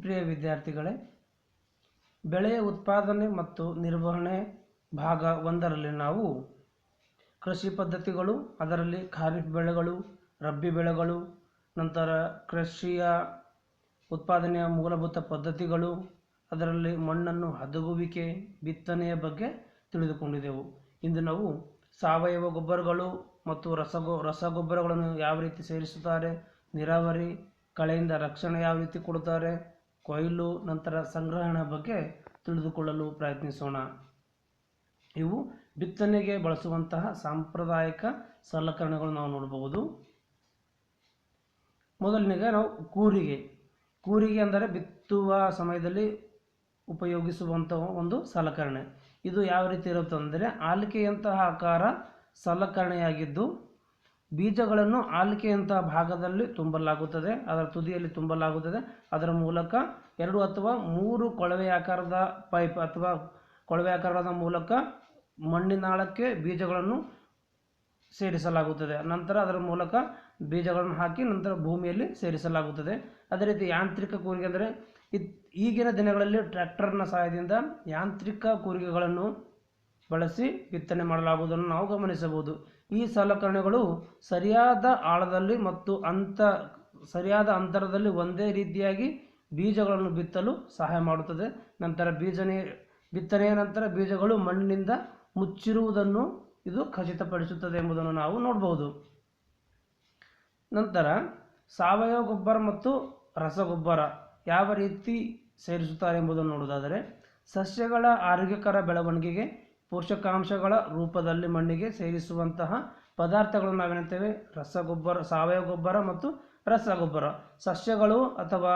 ಪ್ರಿಯ ವಿದ್ಯಾರ್ಥಿಗಳೇ, ಬೆಳೆಯ ಉತ್ಪಾದನೆ ಮತ್ತು ನಿರ್ವಹಣೆ ಭಾಗ 1ರಲ್ಲಿ ನಾವು ಕೃಷಿ ಪದ್ಧತಿಗಳು, ಅದರಲ್ಲಿ ಖಾರಿಫ್ ಬೆಳೆಗಳು, ರಬ್ಬಿ ಬೆಳೆಗಳು, ನಂತರ ಕೃಷಿಯ ಉತ್ಪಾದನೆಯ ಮೂಲಭೂತ ಪದ್ಧತಿಗಳು, ಅದರಲ್ಲಿ ಮಣ್ಣನ್ನು ಹದಗುವಿಕೆ, ಬಿತ್ತನೆಯ ಬಗ್ಗೆ ತಿಳಿದುಕೊಂಡಿದ್ದೆವು. ಇಂದು ನಾವು ಸಾವಯವ ಗೊಬ್ಬರಗಳು ಮತ್ತು ರಸಗೊಬ್ಬರಗಳನ್ನು ಯಾವ ರೀತಿ ಸೇರಿಸುತ್ತಾರೆ, ನೀರಾವರಿ, ಕಳೆಯಿಂದ ರಕ್ಷಣೆ ಯಾವ ರೀತಿ ಕೊಡುತ್ತಾರೆ, ಕೊಯ್ಲು ನಂತರ ಸಂಗ್ರಹಣೆ ಬಗ್ಗೆ ತಿಳಿದುಕೊಳ್ಳಲು ಪ್ರಯತ್ನಿಸೋಣ. ಇವು ಬಿತ್ತನೆಗೆ ಬಳಸುವಂತಹ ಸಾಂಪ್ರದಾಯಿಕ ಸಲಕರಣೆಗಳು ನಾವು ನೋಡಬಹುದು. ಮೊದಲನೇಗೆ ನಾವು ಕೂರಿಗೆ ಅಂದರೆ ಬಿತ್ತುವ ಸಮಯದಲ್ಲಿ ಉಪಯೋಗಿಸುವಂತಹ ಒಂದು ಸಲಕರಣೆ. ಇದು ಯಾವ ರೀತಿ ಇರುತ್ತೆ ಅಂದರೆ ಆಲಿಕೆಯಂತಹ ಆಕಾರ ಸಲಕರಣೆಯಾಗಿದ್ದು ಬೀಜಗಳನ್ನು ಆಲಿಕೆಯಂತಹ ಭಾಗದಲ್ಲಿ ತುಂಬಲಾಗುತ್ತದೆ, ಅದರ ತುದಿಯಲ್ಲಿ ತುಂಬಲಾಗುತ್ತದೆ. ಅದರ ಮೂಲಕ 2 ಅಥವಾ 3 ಕೊಳವೆ ಆಕಾರದ ಪೈಪ್ ಅಥವಾ ಕೊಳವೆ ಆಕಾರದ ಮೂಲಕ ಮಣ್ಣಿನಾಳಕ್ಕೆ ಬೀಜಗಳನ್ನು ಸೇರಿಸಲಾಗುತ್ತದೆ. ನಂತರ ಅದರ ಮೂಲಕ ಬೀಜಗಳನ್ನು ಹಾಕಿ ನಂತರ ಭೂಮಿಯಲ್ಲಿ ಸೇರಿಸಲಾಗುತ್ತದೆ. ಅದೇ ರೀತಿ ಯಾಂತ್ರಿಕ ಕೂರಿಗೆ ಅಂದರೆ ಈಗಿನ ದಿನಗಳಲ್ಲಿ ಟ್ರ್ಯಾಕ್ಟರ್ನ ಸಹಾಯದಿಂದ ಯಾಂತ್ರಿಕ ಕೂರಿಗೆಗಳನ್ನು ಬಳಸಿ ಬಿತ್ತನೆ ಮಾಡಲಾಗುವುದನ್ನು ನಾವು ಗಮನಿಸಬಹುದು. ಈ ಸಲಕರಣೆಗಳು ಸರಿಯಾದ ಆಳದಲ್ಲಿ ಮತ್ತು ಸರಿಯಾದ ಅಂತರದಲ್ಲಿ ಒಂದೇ ರೀತಿಯಾಗಿ ಬೀಜಗಳನ್ನು ಬಿತ್ತಲು ಸಹಾಯ ಮಾಡುತ್ತದೆ. ನಂತರ ಬಿತ್ತನೆಯ ನಂತರ ಬೀಜಗಳು ಮಣ್ಣಿನಿಂದ ಮುಚ್ಚಿರುವುದನ್ನು ಇದು ಖಚಿತಪಡಿಸುತ್ತದೆ ಎಂಬುದನ್ನು ನಾವು ನೋಡಬಹುದು. ನಂತರ ಸಾವಯವ ಗೊಬ್ಬರ ಮತ್ತು ರಸಗೊಬ್ಬರ ಯಾವ ರೀತಿ ಸೇರಿಸುತ್ತಾರೆ ಎಂಬುದನ್ನು ನೋಡುವುದಾದರೆ, ಸಸ್ಯಗಳ ಆರೋಗ್ಯಕರ ಬೆಳವಣಿಗೆಗೆ ಪೋಷಕಾಂಶಗಳ ರೂಪದಲ್ಲಿ ಮಣ್ಣಿಗೆ ಸೇರಿಸುವಂತಹ ಪದಾರ್ಥಗಳನ್ನು ನಾವೇನುತ್ತೇವೆ ಸಾವಯವ ಗೊಬ್ಬರ ಮತ್ತು ರಸಗೊಬ್ಬರ. ಸಸ್ಯಗಳು ಅಥವಾ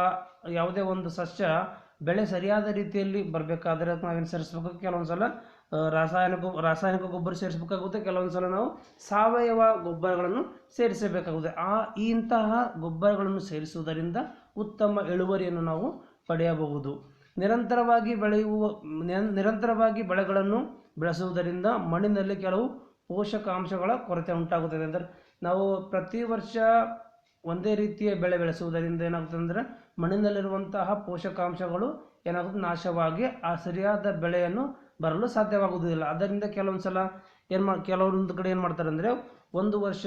ಯಾವುದೇ ಒಂದು ಸಸ್ಯ ಬೆಳೆ ಸರಿಯಾದ ರೀತಿಯಲ್ಲಿ ಬರಬೇಕಾದ್ರೆ ನಾವೇನು ಸೇರಿಸಬೇಕು, ಕೆಲವೊಂದು ಸಲ ರಾಸಾಯನಿಕ ಗೊಬ್ಬರ ಸೇರಿಸಬೇಕಾಗುತ್ತೆ, ಕೆಲವೊಂದು ಸಲ ನಾವು ಸಾವಯವ ಗೊಬ್ಬರಗಳನ್ನು ಸೇರಿಸಬೇಕಾಗುತ್ತೆ. ಇಂತಹ ಗೊಬ್ಬರಗಳನ್ನು ಸೇರಿಸುವುದರಿಂದ ಉತ್ತಮ ಇಳುವರಿಯನ್ನು ನಾವು ಪಡೆಯಬಹುದು. ನಿರಂತರವಾಗಿ ಬೆಳೆಗಳನ್ನು ಬೆಳೆಸುವುದರಿಂದ ಮಣ್ಣಿನಲ್ಲಿ ಕೆಲವು ಪೋಷಕಾಂಶಗಳ ಕೊರತೆ ಉಂಟಾಗುತ್ತದೆ. ಅಂದರೆ ನಾವು ಪ್ರತಿ ವರ್ಷ ಒಂದೇ ರೀತಿಯ ಬೆಳೆ ಬೆಳೆಸುವುದರಿಂದ ಏನಾಗುತ್ತದೆ ಅಂದರೆ ಮಣ್ಣಿನಲ್ಲಿರುವಂತಹ ಪೋಷಕಾಂಶಗಳು ಏನಾಗುತ್ತೆ, ನಾಶವಾಗಿ ಆ ಸರಿಯಾದ ಬೆಳೆಯನ್ನು ಬರಲು ಸಾಧ್ಯವಾಗುವುದಿಲ್ಲ. ಅದರಿಂದ ಕೆಲವೊಂದು ಕಡೆ ಏನು ಮಾಡ್ತಾರೆ ಅಂದರೆ ಒಂದು ವರ್ಷ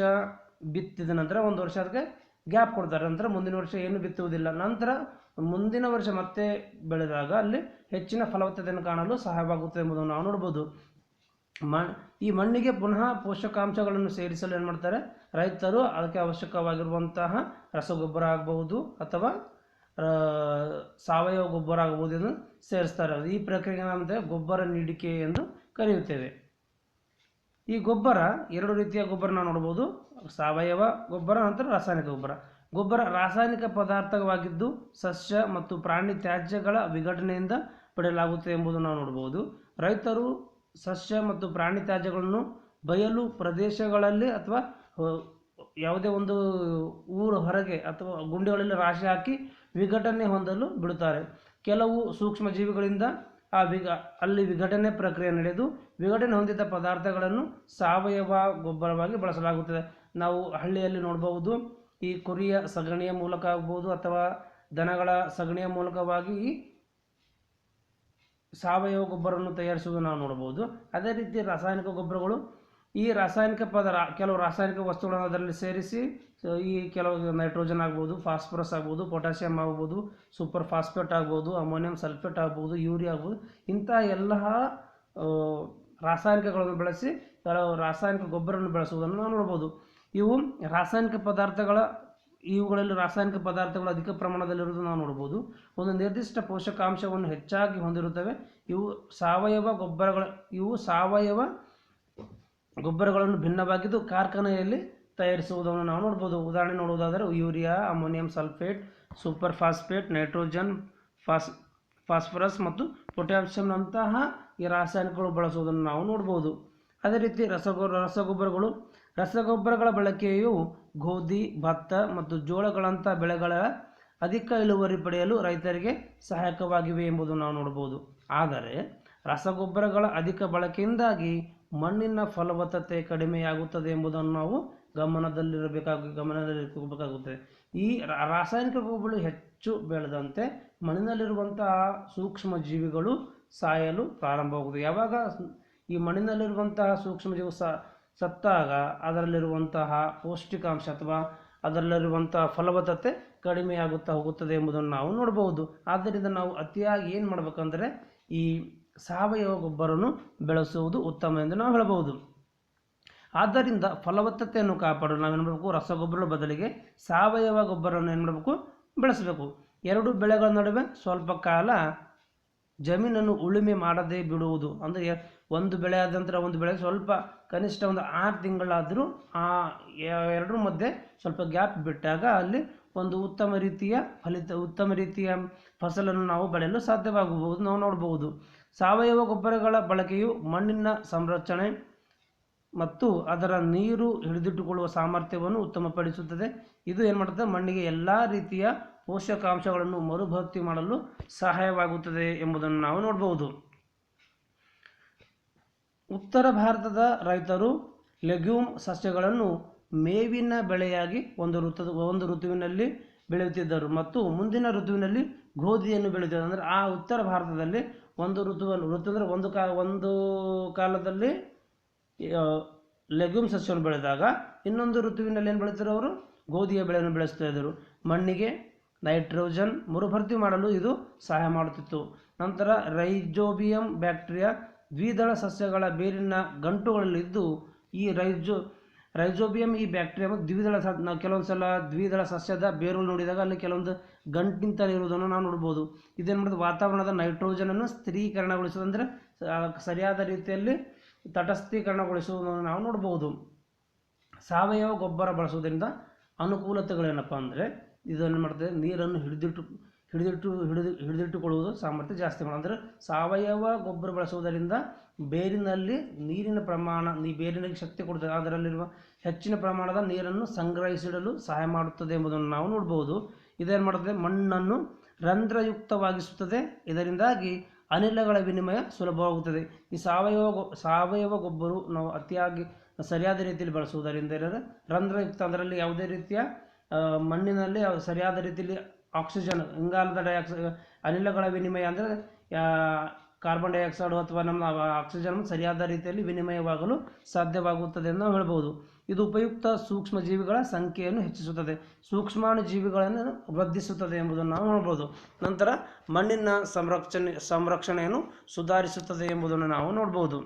ಬಿತ್ತಿದ ನಂತರ ಒಂದು ವರ್ಷ ಅದಕ್ಕೆ ಗ್ಯಾಪ್ ಕೊಡ್ತಾರೆ. ನಂತರ ಮುಂದಿನ ವರ್ಷ ಏನು ಬಿತ್ತುವುದಿಲ್ಲ. ನಂತರ ಮುಂದಿನ ವರ್ಷ ಮತ್ತೆ ಬೆಳೆದಾಗ ಅಲ್ಲಿ ಹೆಚ್ಚಿನ ಫಲವತ್ತತೆಯನ್ನು ಕಾಣಲು ಸಹಾಯವಾಗುತ್ತದೆ ಎಂಬುದನ್ನು ನಾವು ನೋಡ್ಬೋದು. ಈ ಮಣ್ಣಿಗೆ ಪುನಃ ಪೋಷಕಾಂಶಗಳನ್ನು ಸೇರಿಸಲು ಏನು ಮಾಡ್ತಾರೆ ರೈತರು, ಅದಕ್ಕೆ ಅವಶ್ಯಕವಾಗಿರುವಂತಹ ರಸಗೊಬ್ಬರ ಆಗಬಹುದು ಅಥವಾ ಸಾವಯವ ಗೊಬ್ಬರ ಆಗಬಹುದು ಎಂದು ಸೇರಿಸ್ತಾರೆ. ಈ ಪ್ರಕ್ರಿಯೆಗೆ ನಾವು ಗೊಬ್ಬರ ನೀಡಿಕೆ ಎಂದು ಕರೆಯುತ್ತೇವೆ. ಈ ಗೊಬ್ಬರ 2 ರೀತಿಯ ಗೊಬ್ಬರ ನಾವು ನೋಡ್ಬೋದು, ಸಾವಯವ ಗೊಬ್ಬರ ನಂತರ ರಾಸಾಯನಿಕ ಗೊಬ್ಬರ ರಾಸಾಯನಿಕ ಪದಾರ್ಥವಾಗಿದ್ದು ಸಸ್ಯ ಮತ್ತು ಪ್ರಾಣಿ ತ್ಯಾಜ್ಯಗಳ ವಿಘಟನೆಯಿಂದ ಪಡೆಯಲಾಗುತ್ತದೆ ಎಂಬುದನ್ನು ನಾವು ನೋಡ್ಬೋದು. ರೈತರು ಸಸ್ಯ ಮತ್ತು ಪ್ರಾಣಿ ತ್ಯಾಜ್ಯಗಳನ್ನು ಬಯಲು ಪ್ರದೇಶಗಳಲ್ಲಿ ಅಥವಾ ಯಾವುದೇ ಒಂದು ಊರು ಹೊರಗೆ ಅಥವಾ ಗುಂಡಿಗಳಲ್ಲಿ ರಾಶಿ ಹಾಕಿ ವಿಘಟನೆ ಹೊಂದಲು ಬಿಡುತ್ತಾರೆ. ಕೆಲವು ಸೂಕ್ಷ್ಮ ಜೀವಿಗಳಿಂದ ಅಲ್ಲಿ ವಿಘಟನೆ ಪ್ರಕ್ರಿಯೆ ನಡೆದು ವಿಘಟನೆ ಹೊಂದಿದ ಪದಾರ್ಥಗಳನ್ನು ಸಾವಯವ ಗೊಬ್ಬರವಾಗಿ ಬಳಸಲಾಗುತ್ತದೆ. ನಾವು ಹಳ್ಳಿಯಲ್ಲಿ ನೋಡಬಹುದು, ಈ ಕುರಿಯ ಸಗಣಿಯ ಮೂಲಕ ಆಗ್ಬೋದು ಅಥವಾ ದನಗಳ ಸಗಣಿಯ ಮೂಲಕವಾಗಿ ಈ ಸಾವಯವ ಗೊಬ್ಬರವನ್ನು ತಯಾರಿಸುವುದನ್ನು ನಾವು ನೋಡಬಹುದು. ಅದೇ ರೀತಿ ರಾಸಾಯನಿಕ ಗೊಬ್ಬರಗಳು, ಈ ಕೆಲವು ರಾಸಾಯನಿಕ ವಸ್ತುಗಳನ್ನು ಅದರಲ್ಲಿ ಸೇರಿಸಿ ಈ ಕೆಲವು ನೈಟ್ರೋಜನ್ ಆಗ್ಬೋದು, ಫಾಸ್ಫರಸ್ ಆಗ್ಬೋದು, ಪೊಟ್ಯಾಷಿಯಂ ಆಗ್ಬೋದು, ಸೂಪರ್ ಫಾಸ್ಫೇಟ್ ಆಗ್ಬೋದು, ಅಮೋನಿಯಂ ಸಲ್ಫೇಟ್ ಆಗ್ಬೋದು, ಯೂರಿಯಾ ಆಗ್ಬೋದು, ಇಂಥ ಎಲ್ಲ ರಾಸಾಯನಿಕಗಳನ್ನು ಬಳಸಿ ಕೆಲವು ರಾಸಾಯನಿಕ ಗೊಬ್ಬರವನ್ನು ಬೆಳೆಸುವುದನ್ನು ನಾವು ನೋಡ್ಬೋದು. ಇವುಗಳಲ್ಲಿ ರಾಸಾಯನಿಕ ಪದಾರ್ಥಗಳು ಅಧಿಕ ಪ್ರಮಾಣದಲ್ಲಿರುವುದು ನಾವು ನೋಡ್ಬೋದು. ಒಂದು ನಿರ್ದಿಷ್ಟ ಪೋಷಕಾಂಶವನ್ನು ಹೆಚ್ಚಾಗಿ ಹೊಂದಿರುತ್ತವೆ. ಇವು ಸಾವಯವ ಗೊಬ್ಬರಗಳನ್ನು ಭಿನ್ನವಾಗಿದ್ದು ಕಾರ್ಖಾನೆಯಲ್ಲಿ ತಯಾರಿಸುವುದನ್ನು ನಾವು ನೋಡ್ಬೋದು. ಉದಾಹರಣೆ ನೋಡುವುದಾದರೆ urea, ammonium sulphate, super phosphate, nitrogen, phosphorus ಮತ್ತು ಪೊಟ್ಯಾಷಿಯಂನಂತಹ ಈ ರಾಸಾಯನಿಕಗಳು ಬಳಸುವುದನ್ನು ನಾವು ನೋಡ್ಬೋದು. ಅದೇ ರೀತಿ ರಸಗೊಬ್ಬರಗಳ ಬಳಕೆಯು ಗೋಧಿ, ಭತ್ತ ಮತ್ತು ಜೋಳಗಳಂಥ ಬೆಳೆಗಳ ಅಧಿಕ ಇಳುವರಿ ಪಡೆಯಲು ರೈತರಿಗೆ ಸಹಾಯಕವಾಗಿವೆ ಎಂಬುದನ್ನು ನಾವು ನೋಡ್ಬೋದು. ಆದರೆ ರಸಗೊಬ್ಬರಗಳ ಅಧಿಕ ಬಳಕೆಯಿಂದಾಗಿ ಮಣ್ಣಿನ ಫಲವತ್ತತೆ ಕಡಿಮೆಯಾಗುತ್ತದೆ ಎಂಬುದನ್ನು ನಾವು ಗಮನದಲ್ಲಿರಬೇಕಾಗುತ್ತದೆ. ಈ ರಾಸಾಯನಿಕ ಗೊಬ್ಬರಗಳು ಹೆಚ್ಚು ಬೆಳೆದಂತೆ ಮಣ್ಣಿನಲ್ಲಿರುವಂತಹ ಸೂಕ್ಷ್ಮ ಜೀವಿಗಳು ಸಾಯಲು ಪ್ರಾರಂಭವಾಗುವುದು. ಯಾವಾಗ ಈ ಮಣ್ಣಿನಲ್ಲಿರುವಂತಹ ಸೂಕ್ಷ್ಮಜೀವಿ ಸತ್ತಾಗ ಅದರಲ್ಲಿರುವಂತಹ ಪೌಷ್ಟಿಕಾಂಶ ಅಥವಾ ಅದರಲ್ಲಿರುವಂತಹ ಫಲವತ್ತತೆ ಕಡಿಮೆಯಾಗುತ್ತಾ ಹೋಗುತ್ತದೆ ಎಂಬುದನ್ನು ನಾವು ನೋಡಬಹುದು. ಆದ್ದರಿಂದ ನಾವು ಅತಿಯಾಗಿ ಏನು ಮಾಡಬೇಕಂದ್ರೆ ಈ ಸಾವಯವ ಗೊಬ್ಬರವನ್ನು ಬೆಳೆಸುವುದು ಉತ್ತಮ ಎಂದು ನಾವು ಹೇಳಬಹುದು. ಆದ್ದರಿಂದ ಫಲವತ್ತತೆಯನ್ನು ಕಾಪಾಡಲು ನಾವೇನು ಮಾಡಬೇಕು, ರಸಗೊಬ್ಬರ ಬದಲಿಗೆ ಸಾವಯವ ಗೊಬ್ಬರವನ್ನು ಏನು ಮಾಡಬೇಕು, ಬೆಳೆಸಬೇಕು. ಎರಡು ಬೆಳೆಗಳ ನಡುವೆ ಸ್ವಲ್ಪ ಕಾಲ ಜಮೀನನ್ನು ಉಳುಮೆ ಮಾಡದೇ ಬಿಡುವುದು. ಅಂದರೆ ಒಂದು ಬೆಳೆ ಆದ ನಂತರ ಒಂದು ಬೆಳೆ ಸ್ವಲ್ಪ ಕನಿಷ್ಠ ಒಂದು 6 ತಿಂಗಳಾದರೂ ಆ ಎರಡರ ಮಧ್ಯೆ ಸ್ವಲ್ಪ ಗ್ಯಾಪ್ ಬಿಟ್ಟಾಗ ಅಲ್ಲಿ ಒಂದು ಉತ್ತಮ ರೀತಿಯ ಫಸಲನ್ನು ನಾವು ಬೆಳೆಯಲು ಸಾಧ್ಯವಾಗಬಹುದು, ನಾವು ನೋಡಬಹುದು. ಸಾವಯವ ಗೊಬ್ಬರಗಳ ಬಳಕೆಯು ಮಣ್ಣಿನ ಸಂರಕ್ಷಣೆ ಮತ್ತು ಅದರ ನೀರು ಹಿಡಿದಿಟ್ಟುಕೊಳ್ಳುವ ಸಾಮರ್ಥ್ಯವನ್ನು ಉತ್ತಮಪಡಿಸುತ್ತದೆ. ಇದು ಏನು ಮಾಡುತ್ತದೆ, ಮಣ್ಣಿಗೆ ಎಲ್ಲ ರೀತಿಯ ಪೋಷಕಾಂಶಗಳನ್ನು ಮರುಭರ್ತಿ ಮಾಡಲು ಸಹಾಯವಾಗುತ್ತದೆ ಎಂಬುದನ್ನು ನಾವು ನೋಡಬಹುದು. ಉತ್ತರ ಭಾರತದ ರೈತರು ಲೆಗ್ಯೂಮ್ ಸಸ್ಯಗಳನ್ನು ಮೇವಿನ ಬೆಳೆಯಾಗಿ ಒಂದು ಋತುವಿನಲ್ಲಿ ಬೆಳೆಯುತ್ತಿದ್ದರು ಮತ್ತು ಮುಂದಿನ ಋತುವಿನಲ್ಲಿ ಗೋಧಿಯನ್ನು ಬೆಳೆಯುತ್ತಿದ್ದರು. ಅಂದರೆ ಆ ಉತ್ತರ ಭಾರತದಲ್ಲಿ ಒಂದು ಋತು ಅಂದರೆ ಒಂದು ಕಾಲದಲ್ಲಿ ಲೆಗ್ಯೂಮ್ ಸಸ್ಯವನ್ನು ಬೆಳೆದಾಗ ಇನ್ನೊಂದು ಋತುವಿನಲ್ಲಿ ಏನು ಬೆಳೀತಾರೆ, ಅವರು ಗೋಧಿಯ ಬೆಳೆಯನ್ನು ಬೆಳೆಸ್ತಾ ಇದ್ದರು. ಮಣ್ಣಿಗೆ ನೈಟ್ರೋಜನ್ ಮರುಭರ್ತಿ ಮಾಡಲು ಇದು ಸಹಾಯ ಮಾಡುತ್ತಿತ್ತು. ನಂತರ ರೈಜೋಬಿಯಂ ಬ್ಯಾಕ್ಟೀರಿಯಾ ದ್ವಿದಳ ಸಸ್ಯಗಳ ಬೇರಿನ ಗಂಟುಗಳಲ್ಲಿದ್ದು ಈ ರೈಜೋಬಿಯಂ ಈ ಬ್ಯಾಕ್ಟೀರಿಯಾ ನಾವು ಕೆಲವೊಂದು ಸಲ ದ್ವಿದಳ ಸಸ್ಯದ ಬೇರುಗಳು ನೋಡಿದಾಗ ಅಲ್ಲಿ ಕೆಲವೊಂದು ಗಂಟಿಂತ ಇರುವುದನ್ನು ನಾವು ನೋಡ್ಬೋದು. ಇದೇನು ಮಾಡೋದು, ವಾತಾವರಣದ ನೈಟ್ರೋಜನನ್ನು ಸ್ಥಿರೀಕರಣಗೊಳಿಸೋದು, ಅಂದರೆ ಸರಿಯಾದ ರೀತಿಯಲ್ಲಿ ತಟಸ್ಥೀಕರಣಗೊಳಿಸುವುದನ್ನು ನಾವು ನೋಡ್ಬೋದು. ಸಾವಯವ ಗೊಬ್ಬರ ಬಳಸುವುದರಿಂದ ಅನುಕೂಲತೆಗಳೇನಪ್ಪ ಅಂದರೆ ಇದನ್ನು ಮಾಡ್ತದೆ, ನೀರನ್ನು ಹಿಡಿದಿಟ್ಟುಕೊಳ್ಳುವುದು ಸಾಮರ್ಥ್ಯ ಜಾಸ್ತಿ ಮಾಡೋದು. ಅಂದರೆ ಸಾವಯವ ಗೊಬ್ಬರ ಬಳಸುವುದರಿಂದ ಬೇರಿನಲ್ಲಿ ನೀರಿನ ಪ್ರಮಾಣ ಬೇರಿನಲ್ಲಿ ಶಕ್ತಿ ಕೊಡುತ್ತದೆ, ಅದರಲ್ಲಿರುವ ಹೆಚ್ಚಿನ ಪ್ರಮಾಣದ ನೀರನ್ನು ಸಂಗ್ರಹಿಸಿಡಲು ಸಹಾಯ ಮಾಡುತ್ತದೆ ಎಂಬುದನ್ನು ನಾವು ನೋಡ್ಬೋದು. ಇದೇನು ಮಾಡುತ್ತದೆ, ಮಣ್ಣನ್ನು ರಂಧ್ರಯುಕ್ತವಾಗಿಸುತ್ತದೆ. ಇದರಿಂದಾಗಿ ಅನಿಲಗಳ ವಿನಿಮಯ ಸುಲಭವಾಗುತ್ತದೆ. ಈ ಸಾವಯವ ಗೊಬ್ಬರ ನಾವು ಅತಿಯಾಗಿ ಸರಿಯಾದ ರೀತಿಯಲ್ಲಿ ಬಳಸುವುದರಿಂದ ರಂಧ್ರಯುಕ್ತ, ಅದರಲ್ಲಿ ಯಾವುದೇ ರೀತಿಯ ಮಣ್ಣಿನಲ್ಲಿ ಸರಿಯಾದ ರೀತಿಯಲ್ಲಿ ಆಕ್ಸಿಜನ್, ಇಂಗಾಲದ ಡೈಆಕ್ಸೈಡ್, ಅನಿಲಗಳ ವಿನಿಮಯ ಅಂದರೆ ಕಾರ್ಬನ್ ಡೈಆಕ್ಸೈಡ್ ಅಥವಾ ನಮ್ಮ ಆಕ್ಸಿಜನ್ ಸರಿಯಾದ ರೀತಿಯಲ್ಲಿ ವಿನಿಮಯವಾಗಲು ಸಾಧ್ಯವಾಗುತ್ತದೆ ಎಂದು ನಾವು ಹೇಳ್ಬೋದು. ಇದು ಉಪಯುಕ್ತ ಸೂಕ್ಷ್ಮ ಜೀವಿಗಳ ಸಂಖ್ಯೆಯನ್ನು ಹೆಚ್ಚಿಸುತ್ತದೆ, ಸೂಕ್ಷ್ಮಾಣು ಜೀವಿಗಳನ್ನು ವೃದ್ಧಿಸುತ್ತದೆ ಎಂಬುದನ್ನು ನಾವು ನೋಡ್ಬೋದು. ನಂತರ ಮಣ್ಣಿನ ಸಂರಕ್ಷಣೆಯನ್ನು ಸುಧಾರಿಸುತ್ತದೆ ಎಂಬುದನ್ನು ನಾವು ನೋಡ್ಬೋದು.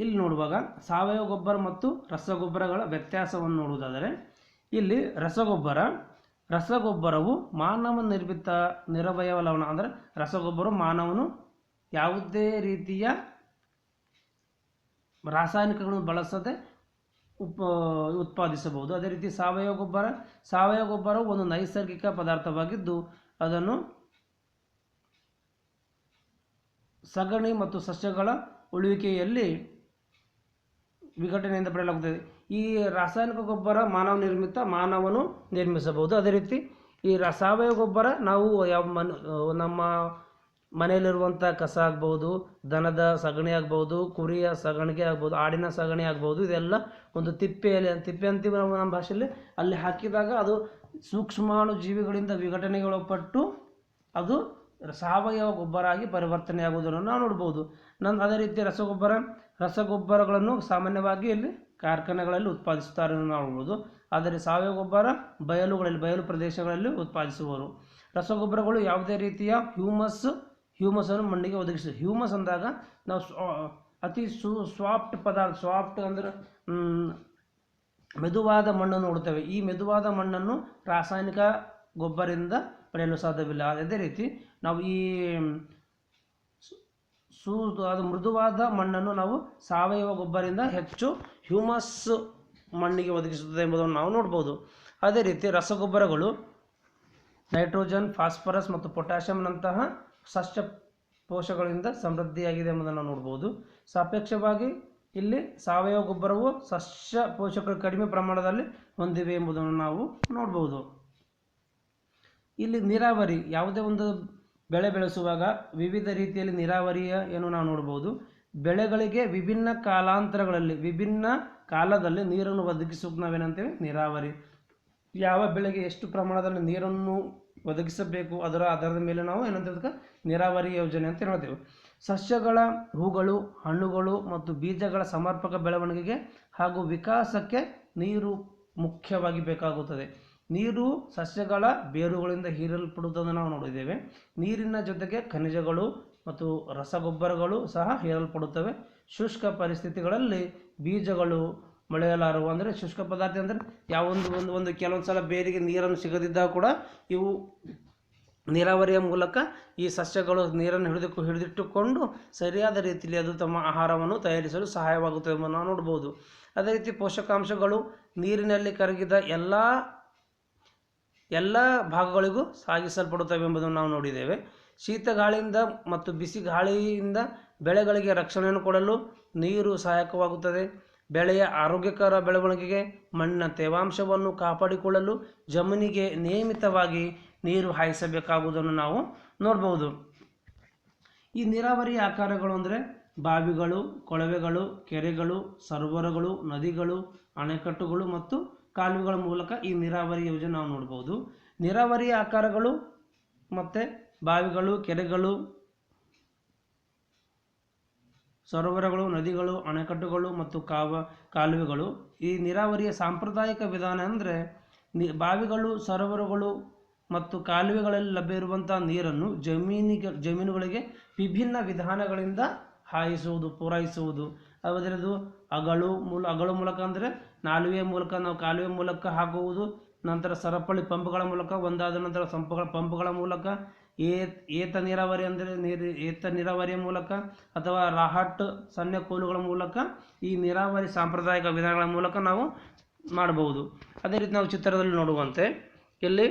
ಇಲ್ಲಿ ನೋಡುವಾಗ ಸಾವಯವ ಗೊಬ್ಬರ ಮತ್ತು ರಸಗೊಬ್ಬರಗಳ ವ್ಯತ್ಯಾಸವನ್ನು ನೋಡುವುದಾದರೆ, ಇಲ್ಲಿ ರಸಗೊಬ್ಬರವು ಮಾನವ ನಿರ್ಮಿತ ನಿರವಯವ ಲವಣ. ಅಂದರೆ ರಸಗೊಬ್ಬರ ಮಾನವನು ಯಾವುದೇ ರೀತಿಯ ರಾಸಾಯನಿಕಗಳನ್ನು ಬಳಸದೆ ಉತ್ಪಾದಿಸಬಹುದು. ಅದೇ ರೀತಿ ಸಾವಯವ ಗೊಬ್ಬರವು ಒಂದು ನೈಸರ್ಗಿಕ ಪದಾರ್ಥವಾಗಿದ್ದು ಅದನ್ನು ಸಗಣಿ ಮತ್ತು ಸಸ್ಯಗಳ ಉಳುವಿಕೆಯಲ್ಲಿ ವಿಘಟನೆಯಿಂದ ಪಡೆಯಲಾಗುತ್ತದೆ. ಈ ರಾಸಾಯನಿಕ ಗೊಬ್ಬರ ಮಾನವನು ನಿರ್ಮಿಸಬಹುದು. ಅದೇ ರೀತಿ ಈ ಸಾವಯವ ಗೊಬ್ಬರ ನಾವು ನಮ್ಮ ಮನೆಯಲ್ಲಿರುವಂಥ ಕಸ ಆಗ್ಬೋದು, ದನದ ಸಗಣಿ ಆಗ್ಬೋದು, ಕುರಿಯ ಸಗಣಿಗೆ ಆಗ್ಬೋದು, ಆಡಿನ ಸಗಣಿ ಆಗ್ಬೋದು, ಇದೆಲ್ಲ ಒಂದು ತಿಪ್ಪೆ ಅಂತೀವಿ ನಾವು ನಮ್ಮ ಭಾಷೆಯಲ್ಲಿ, ಅಲ್ಲಿ ಹಾಕಿದಾಗ ಅದು ಸೂಕ್ಷ್ಮಾಣು ಜೀವಿಗಳಿಂದ ವಿಘಟನೆಗೊಳಪಟ್ಟು ಅದು ಸಾವಯವ ಗೊಬ್ಬರ ಆಗಿ ಪರಿವರ್ತನೆಯಾಗುವುದನ್ನು ನಾವು ನೋಡ್ಬೋದು. ಅದೇ ರೀತಿ ರಸಗೊಬ್ಬರಗಳನ್ನು ಸಾಮಾನ್ಯವಾಗಿ ಇಲ್ಲಿ ಕಾರ್ಖಾನೆಗಳಲ್ಲಿ ಉತ್ಪಾದಿಸುತ್ತಾರೆ ನಾವು ನೋಡ್ಬೋದು. ಆದರೆ ಸಾವಯವ ಗೊಬ್ಬರ ಬಯಲು ಪ್ರದೇಶಗಳಲ್ಲಿ ಉತ್ಪಾದಿಸುವರು. ರಸಗೊಬ್ಬರಗಳು ಯಾವುದೇ ರೀತಿಯ ಹ್ಯೂಮಸನ್ನು ಮಣ್ಣಿಗೆ ಒದಗಿಸುತ್ತೆ. ಹ್ಯೂಮಸ್ ಅಂದಾಗ ನಾವು ಅತಿ ಸಾಫ್ಟ್ ಪದಾರ್ಥ, ಸಾಫ್ಟ್ ಅಂದರೆ ಮೆದುವಾದ ಮಣ್ಣನ್ನು ನೋಡ್ತೇವೆ. ಈ ಮೆದುವಾದ ಮಣ್ಣನ್ನು ರಾಸಾಯನಿಕ ಗೊಬ್ಬರದಿಂದ ಪಡೆಯಲು ಸಾಧ್ಯವಿಲ್ಲ. ಅದೇ ರೀತಿ ನಾವು ಈ ಮೃದುವಾದ ಮಣ್ಣನ್ನು ನಾವು ಸಾವಯವ ಗೊಬ್ಬರದಿಂದ ಹೆಚ್ಚು ಹ್ಯೂಮಸ್ ಮಣ್ಣಿಗೆ ಒದಗಿಸುತ್ತದೆ ಎಂಬುದನ್ನು ನಾವು ನೋಡ್ಬೋದು. ಅದೇ ರೀತಿ ರಸಗೊಬ್ಬರಗಳು ನೈಟ್ರೋಜನ್, ಫಾಸ್ಫರಸ್ ಮತ್ತು ಪೊಟ್ಯಾಷಿಯಂನಂತಹ ಸಸ್ಯ ಪೋಷಕಗಳಿಂದ ಸಮೃದ್ಧಿಯಾಗಿದೆ ಎಂಬುದನ್ನು ನಾವು ನೋಡ್ಬೋದು. ಸಾಪೇಕ್ಷವಾಗಿ ಇಲ್ಲಿ ಸಾವಯವ ಗೊಬ್ಬರವು ಸಸ್ಯ ಪೋಷಕರು ಕಡಿಮೆ ಪ್ರಮಾಣದಲ್ಲಿ ಹೊಂದಿವೆ ಎಂಬುದನ್ನು ನಾವು ನೋಡ್ಬೋದು. ಇಲ್ಲಿ ನೀರಾವರಿ, ಯಾವುದೇ ಒಂದು ಬೆಳೆ ಬೆಳೆಸುವಾಗ ವಿವಿಧ ರೀತಿಯಲ್ಲಿ ನೀರಾವರಿಯನ್ನು ನಾವು ನೋಡ್ಬೋದು. ಬೆಳೆಗಳಿಗೆ ವಿಭಿನ್ನ ಕಾಲಾಂತರಗಳಲ್ಲಿ ವಿಭಿನ್ನ ಕಾಲದಲ್ಲಿ ನೀರನ್ನು ಒದಗಿಸೋಕೆ ನಾವೇನಂತೇವೆ, ನೀರಾವರಿ. ಯಾವ ಬೆಳೆಗೆ ಎಷ್ಟು ಪ್ರಮಾಣದಲ್ಲಿ ನೀರನ್ನು ಒದಗಿಸಬೇಕು ಅದರ ಆಧಾರದ ಮೇಲೆ ನಾವು ಏನಂತ ನೀರಾವರಿ ಯೋಜನೆ ಅಂತ ಹೇಳ್ತೇವೆ. ಸಸ್ಯಗಳ ಹೂಗಳು, ಹಣ್ಣುಗಳು ಮತ್ತು ಬೀಜಗಳ ಸಮರ್ಪಕ ಬೆಳವಣಿಗೆಗೆ ಹಾಗೂ ವಿಕಾಸಕ್ಕೆ ನೀರು ಮುಖ್ಯವಾಗಿ ಬೇಕಾಗುತ್ತದೆ. ನೀರು ಸಸ್ಯಗಳ ಬೇರುಗಳಿಂದ ಹೀರಲ್ಪಡುವುದನ್ನು ನಾವು ನೋಡಿದ್ದೇವೆ. ನೀರಿನ ಜೊತೆಗೆ ಖನಿಜಗಳು ಮತ್ತು ರಸಗೊಬ್ಬರಗಳು ಸಹ ಹೀರಲ್ಪಡುತ್ತವೆ. ಶುಷ್ಕ ಪರಿಸ್ಥಿತಿಗಳಲ್ಲಿ ಬೀಜಗಳು ಮೊಳೆಯಲಾರವು. ಅಂದರೆ ಶುಷ್ಕ ಪದಾರ್ಥ ಅಂದರೆ ಒಂದು ಕೆಲವೊಂದು ಸಲ ಬೇರಿಗೆ ನೀರನ್ನು ಸಿಗದಿದ್ದಾಗ ಕೂಡ ಇವು ನೀರಾವರಿಯ ಮೂಲಕ ಈ ಸಸ್ಯಗಳು ನೀರನ್ನು ಹಿಡಿದಿಟ್ಟುಕೊಂಡು ಸರಿಯಾದ ರೀತಿಯಲ್ಲಿ ಅದು ತಮ್ಮ ಆಹಾರವನ್ನು ತಯಾರಿಸಲು ಸಹಾಯವಾಗುತ್ತದೆ ಎಂಬುದನ್ನು ನಾವು ನೋಡ್ಬೋದು. ಅದೇ ರೀತಿ ಪೋಷಕಾಂಶಗಳು ನೀರಿನಲ್ಲಿ ಕರಗಿದ ಎಲ್ಲ ಭಾಗಗಳಿಗೂ ಸಾಗಿಸಲ್ಪಡುತ್ತವೆ ಎಂಬುದನ್ನು ನಾವು ನೋಡಿದ್ದೇವೆ. ಶೀತ ಗಾಳಿಯಿಂದ ಮತ್ತು ಬಿಸಿ ಗಾಳಿಯಿಂದ ಬೆಳೆಗಳಿಗೆ ರಕ್ಷಣೆಯನ್ನು ಕೊಡಲು ನೀರು ಸಹಾಯಕವಾಗುತ್ತದೆ. ಬೆಳೆಯ ಆರೋಗ್ಯಕರ ಬೆಳವಣಿಗೆಗೆ ಮಣ್ಣಿನ ತೇವಾಂಶವನ್ನು ಕಾಪಾಡಿಕೊಳ್ಳಲು ಜಮೀನಿಗೆ ನಿಯಮಿತವಾಗಿ ನೀರು ಹಾಯಿಸಬೇಕಾಗುವುದನ್ನು ನಾವು ನೋಡ್ಬೋದು. ಈ ನೀರಾವರಿಯ ಆಕಾರಗಳು ಅಂದರೆ ಬಾವಿಗಳು, ಕೊಳವೆಗಳು, ಕೆರೆಗಳು, ಸರೋವರಗಳು, ನದಿಗಳು, ಅಣೆಕಟ್ಟುಗಳು ಮತ್ತು ಕಾಲುವೆಗಳ ಮೂಲಕ ಈ ನೀರಾವರಿ ಯೋಜನೆ ನಾವು ನೋಡ್ಬೋದು. ನೀರಾವರಿಯ ಆಕಾರಗಳು ಮತ್ತು ಬಾವಿಗಳು, ಕೆರೆಗಳು, ಸರೋವರಗಳು, ನದಿಗಳು, ಅಣೆಕಟ್ಟುಗಳು ಮತ್ತು ಕಾಲುವೆಗಳು. ಈ ನೀರಾವರಿಯ ಸಾಂಪ್ರದಾಯಿಕ ವಿಧಾನ ಅಂದರೆ ಬಾವಿಗಳು, ಸರೋವರಗಳು ಮತ್ತು ಕಾಲುವೆಗಳಲ್ಲಿ ಲಭ್ಯ ನೀರನ್ನು ಜಮೀನುಗಳಿಗೆ ವಿಭಿನ್ನ ವಿಧಾನಗಳಿಂದ ಪೂರೈಸುವುದು. ಅದರದು ಅಗಳು ಮೂಲಕ ಅಂದರೆ ನಾಲುವೆಯ ಮೂಲಕ ನಾವು ಕಾಲುವೆ ಮೂಲಕ ಹಾಕುವುದು, ನಂತರ ಸರಪಳಿ ಪಂಪ್ಗಳ ಮೂಲಕ, ಒಂದಾದ ನಂತರ ಪಂಪ್ಗಳ ಮೂಲಕ, ಏತ ನೀರಾವರಿ ಅಂದರೆ ಏತ ನೀರಾವರಿಯ ಮೂಲಕ ಅಥವಾ ರಾಹಟ್ ಸಣ್ಣ ಕೋಲುಗಳ ಮೂಲಕ ಈ ನೀರಾವರಿ ಸಾಂಪ್ರದಾಯಿಕ ವಿಧಾನಗಳ ಮೂಲಕ ನಾವು ಮಾಡಬಹುದು. ಅದೇ ರೀತಿ ನಾವು ಚಿತ್ರದಲ್ಲಿ ನೋಡುವಂತೆ ಇಲ್ಲಿ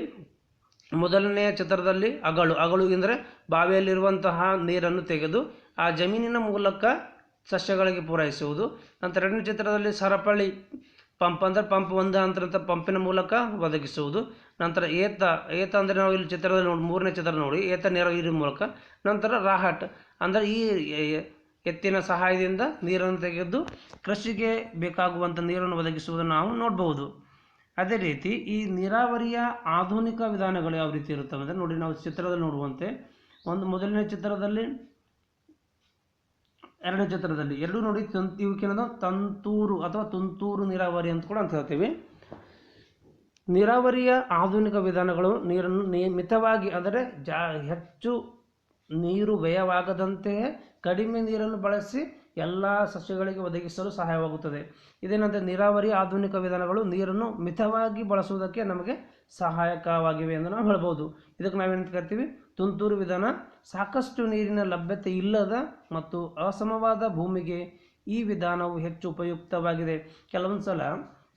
ಮೊದಲನೆಯ ಚಿತ್ರದಲ್ಲಿ ಅಗಳು ಅಂದರೆ ಬಾವಿಯಲ್ಲಿರುವಂತಹ ನೀರನ್ನು ತೆಗೆದು ಆ ಜಮೀನಿನ ಮೂಲಕ ಸಸ್ಯಗಳಿಗೆ ಪೂರೈಸುವುದು. ನಂತರ ಎರಡನೇ ಚಿತ್ರದಲ್ಲಿ ಸರಪಳಿ ಪಂಪ್ ಅಂದರೆ ಪಂಪ್ ಒಂದು ಅಂತ ಪಂಪಿನ ಮೂಲಕ ಒದಗಿಸುವುದು. ನಂತರ ಏತ ಅಂದರೆ ನಾವು ಇಲ್ಲಿ ಚಿತ್ರದಲ್ಲಿ ಮೂರನೇ ಚಿತ್ರ ನೋಡಿ, ಏತ ನೀರಿನ ಮೂಲಕ. ನಂತರ ರಾಹಟ್ ಅಂದರೆ ಈ ಎತ್ತಿನ ಸಹಾಯದಿಂದ ನೀರನ್ನು ತೆಗೆದು ಕೃಷಿಗೆ ಬೇಕಾಗುವಂಥ ನೀರನ್ನು ಒದಗಿಸುವುದನ್ನು ನಾವು ನೋಡಬಹುದು. ಅದೇ ರೀತಿ ಈ ನೀರಾವರಿಯ ಆಧುನಿಕ ವಿಧಾನಗಳು ಯಾವ ರೀತಿ ಇರುತ್ತವೆ ಅಂದರೆ ನೋಡಿ, ನಾವು ಚಿತ್ರದಲ್ಲಿ ನೋಡುವಂತೆ ಮೊದಲನೇ ಚಿತ್ರದಲ್ಲಿ, ಎರಡನೇ ಚಿತ್ರದಲ್ಲಿ ಎರಡೂ ನೋಡಿ ಇವಕ್ಕೇನದು ತಂತೂರು ಅಥವಾ ತುಂತುರು ನೀರಾವರಿ ಅಂತ ಕೂಡ ಅಂತ ಹೇಳ್ತೀವಿ. ನೀರಾವರಿಯ ಆಧುನಿಕ ವಿಧಾನಗಳು ನೀರನ್ನು ಮಿತವಾಗಿ ಅಂದರೆ ಹೆಚ್ಚು ನೀರು ವ್ಯಯವಾಗದಂತೆಯೇ ಕಡಿಮೆ ನೀರನ್ನು ಬಳಸಿ ಎಲ್ಲ ಸಸ್ಯಗಳಿಗೆ ಒದಗಿಸಲು ಸಹಾಯವಾಗುತ್ತದೆ. ಇದೇನಂದರೆ ನೀರಾವರಿ ಆಧುನಿಕ ವಿಧಾನಗಳು ನೀರನ್ನು ಮಿತವಾಗಿ ಬಳಸುವುದಕ್ಕೆ ನಮಗೆ ಸಹಾಯಕವಾಗಿವೆ ಎಂದು ನಾವು ಹೇಳ್ಬೋದು. ಇದಕ್ಕೆ ನಾವೇನಂತ ಕರಿತೀವಿ, ತುಂತುರು ವಿಧಾನ. ಸಾಕಷ್ಟು ನೀರಿನ ಲಭ್ಯತೆ ಇಲ್ಲದ ಮತ್ತು ಅಸಮವಾದ ಭೂಮಿಗೆ ಈ ವಿಧಾನವು ಹೆಚ್ಚು ಉಪಯುಕ್ತವಾಗಿದೆ. ಕೆಲವೊಂದು ಸಲ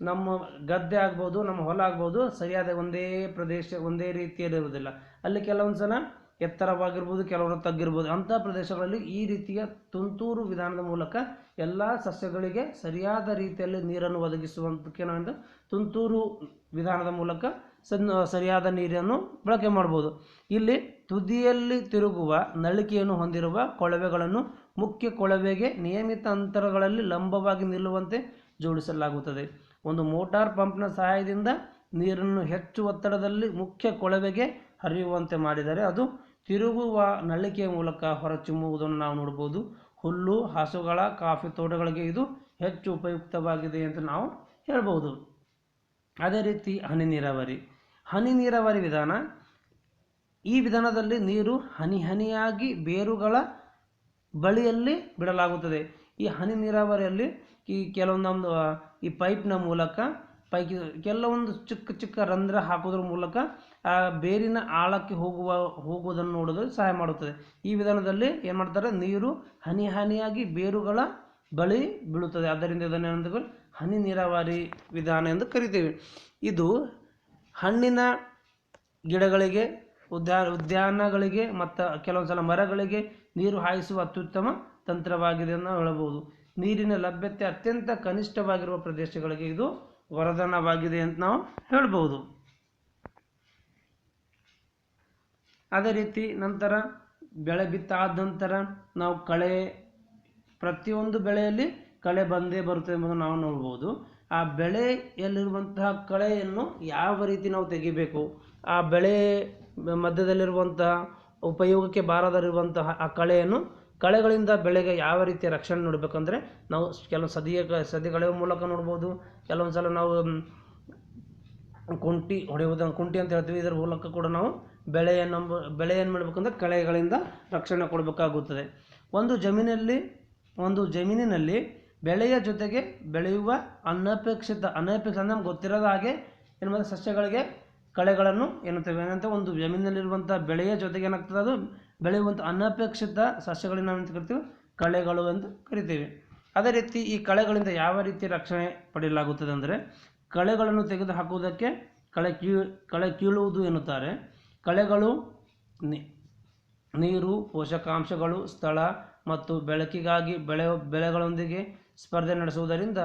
ನಮ್ಮ ಗದ್ದೆ ಆಗ್ಬೋದು, ನಮ್ಮ ಹೊಲ ಆಗ್ಬೋದು, ಸರಿಯಾದ ಒಂದೇ ರೀತಿಯಲ್ಲಿರುವುದಿಲ್ಲ. ಅಲ್ಲಿ ಕೆಲವೊಂದು ಸಲ ಎತ್ತರವಾಗಿರ್ಬೋದು, ಕೆಲವರು ತಗ್ಗಿರ್ಬೋದು. ಅಂಥ ಪ್ರದೇಶಗಳಲ್ಲಿ ಈ ರೀತಿಯ ತುಂತುರು ವಿಧಾನದ ಮೂಲಕ ಎಲ್ಲ ಸಸ್ಯಗಳಿಗೆ ಸರಿಯಾದ ರೀತಿಯಲ್ಲಿ ನೀರನ್ನು ಒದಗಿಸುವಂತಕ್ಕೆ ನಾವೆಂದು ತುಂತುರು ವಿಧಾನದ ಮೂಲಕ ಸರಿಯಾದ ನೀರನ್ನು ಬಳಕೆ ಮಾಡ್ಬೋದು. ಇಲ್ಲಿ ತುದಿಯಲ್ಲಿ ತಿರುಗುವ ನಳಿಕೆಯನ್ನು ಹೊಂದಿರುವ ಕೊಳವೆಗಳನ್ನು ಮುಖ್ಯ ಕೊಳವೆಗೆ ನಿಯಮಿತ ಅಂತರಗಳಲ್ಲಿ ಲಂಬವಾಗಿ ನಿಲ್ಲುವಂತೆ ಜೋಡಿಸಲಾಗುತ್ತದೆ. ಒಂದು ಮೋಟಾರ್ ಪಂಪ್ನ ಸಹಾಯದಿಂದ ನೀರನ್ನು ಹೆಚ್ಚು ಒತ್ತಡದಲ್ಲಿ ಮುಖ್ಯ ಕೊಳವೆಗೆ ಹರಿಯುವಂತೆ ಮಾಡಿದರೆ ಅದು ತಿರುಗುವ ನಳಿಕೆಯ ಮೂಲಕ ಹೊರಚಿಮ್ಮುವುದನ್ನು ನಾವು ನೋಡ್ಬೋದು. ಹುಲ್ಲು, ಹಸುಗಳ, ಕಾಫಿ ತೋಟಗಳಿಗೆ ಇದು ಹೆಚ್ಚು ಉಪಯುಕ್ತವಾಗಿದೆ ಅಂತ ನಾವು ಹೇಳ್ಬೋದು. ಅದೇ ರೀತಿ ಹನಿ ನೀರಾವರಿ ವಿಧಾನ. ಈ ವಿಧಾನದಲ್ಲಿ ನೀರು ಹನಿಯಾಗಿ ಬೇರುಗಳ ಬಳಿಯಲ್ಲಿ ಬಿಡಲಾಗುತ್ತದೆ. ಈ ಹನಿ ನೀರಾವರಿಯಲ್ಲಿ ಕೆಲವೊಂದು ಈ ಪೈಪ್ನ ಮೂಲಕ ಕೆಲವೊಂದು ಚಿಕ್ಕ ರಂಧ್ರ ಹಾಕೋದ್ರ ಮೂಲಕ ಆ ಬೇರಿನ ಆಳಕ್ಕೆ ಹೋಗುವುದನ್ನು ನೋಡಲು ಸಹಾಯ ಮಾಡುತ್ತದೆ. ಈ ವಿಧಾನದಲ್ಲಿ ಏನು ಮಾಡ್ತಾರೆ, ನೀರು ಹನಿಯಾಗಿ ಬೇರುಗಳ ಬಳಿ ಬೀಳುತ್ತದೆ. ಆದ್ದರಿಂದ ಇದನ್ನು ಹನಿ ನೀರಾವರಿ ವಿಧಾನ ಎಂದು ಕರಿತೀವಿ. ಇದು ಹಣ್ಣಿನ ಗಿಡಗಳಿಗೆ, ಉದ್ಯಾನಗಳಿಗೆ ಮತ್ತು ಕೆಲವೊಂದು ಸಲ ಮರಗಳಿಗೆ ನೀರು ಹಾಯಿಸುವ ಅತ್ಯುತ್ತಮ ತಂತ್ರವಾಗಿದೆ ಎಂದು ನಾವು ಹೇಳಬಹುದು. ನೀರಿನ ಲಭ್ಯತೆ ಅತ್ಯಂತ ಕನಿಷ್ಠವಾಗಿರುವ ಪ್ರದೇಶಗಳಿಗೆ ಇದು ವರದಾನವಾಗಿದೆ ಅಂತ ನಾವು ಹೇಳ್ಬೋದು. ಅದೇ ರೀತಿ ನಂತರ ಬೆಳೆ ಬಿತ್ತಾದ ನಂತರ ನಾವು ಪ್ರತಿಯೊಂದು ಬೆಳೆಯಲ್ಲಿ ಕಳೆ ಬಂದೇ ಬರುತ್ತೆ ಎಂಬುದನ್ನು ನಾವು ನೋಡ್ಬೋದು. ಆ ಬೆಳೆಯಲ್ಲಿರುವಂತಹ ಕಳೆಯನ್ನು ಯಾವ ರೀತಿ ನಾವು ತೆಗಿಬೇಕು, ಆ ಬೆಳೆ ಮಧ್ಯದಲ್ಲಿರುವಂತಹ ಉಪಯೋಗಕ್ಕೆ ಬಾರದಿರುವಂತಹ ಆ ಕಳೆಗಳಿಂದ ಬೆಳೆಗೆ ಯಾವ ರೀತಿಯ ರಕ್ಷಣೆ ನೋಡಬೇಕಂದ್ರೆ ನಾವು ಕೆಲವು ಸದಿಗಳ ಮೂಲಕ ನೋಡ್ಬೋದು. ಕೆಲವೊಂದು ಸಲ ನಾವು ಕುಂಟಿ ಅಂತ ಹೇಳ್ತೀವಿ. ಇದರ ಮೂಲಕ ಕೂಡ ನಾವು ಬೆಳೆಯನ್ನು ಮಾಡಬೇಕಂದ್ರೆ ಕಳೆಗಳಿಂದ ರಕ್ಷಣೆ ಕೊಡಬೇಕಾಗುತ್ತದೆ. ಒಂದು ಜಮೀನಿನಲ್ಲಿ ಬೆಳೆಯ ಜೊತೆಗೆ ಬೆಳೆಯುವ ಅನಪೇಕ್ಷಿತ ನಮ್ಗೆ ಗೊತ್ತಿರೋದ ಹಾಗೆ ಏನು ಮಾಡಿದ್ರೆ ಸಸ್ಯಗಳಿಗೆ ಕಳೆಗಳನ್ನು ಏನಂತೇವೆ ಒಂದು ಜಮೀನಿನಲ್ಲಿರುವಂಥ ಬೆಳೆಯ ಜೊತೆಗೆ ಏನಾಗ್ತದೆ, ಅದು ಬೆಳೆಯುವಂಥ ಅನಪೇಕ್ಷಿತ ಸಸ್ಯಗಳನ್ನ ನಾವು ಅಂತ ಕರಿತೀವಿ ಕಳೆಗಳು ಎಂದು ಕರಿತೀವಿ. ಅದೇ ರೀತಿ ಈ ಕಳೆಗಳಿಂದ ಯಾವ ರೀತಿ ರಕ್ಷಣೆ ಪಡೆಯಲಾಗುತ್ತದೆ ಅಂದರೆ, ಕಳೆಗಳನ್ನು ತೆಗೆದು ಹಾಕುವುದಕ್ಕೆ ಕಳೆ ಕೀಳುವುದು ಎನ್ನುತ್ತಾರೆ. ಕಳೆಗಳು ನೀರು, ಪೋಷಕಾಂಶಗಳು, ಸ್ಥಳ ಮತ್ತು ಬೆಳಕಿಗಾಗಿ ಬೆಳೆಗಳೊಂದಿಗೆ ಸ್ಪರ್ಧೆ ನಡೆಸುವುದರಿಂದ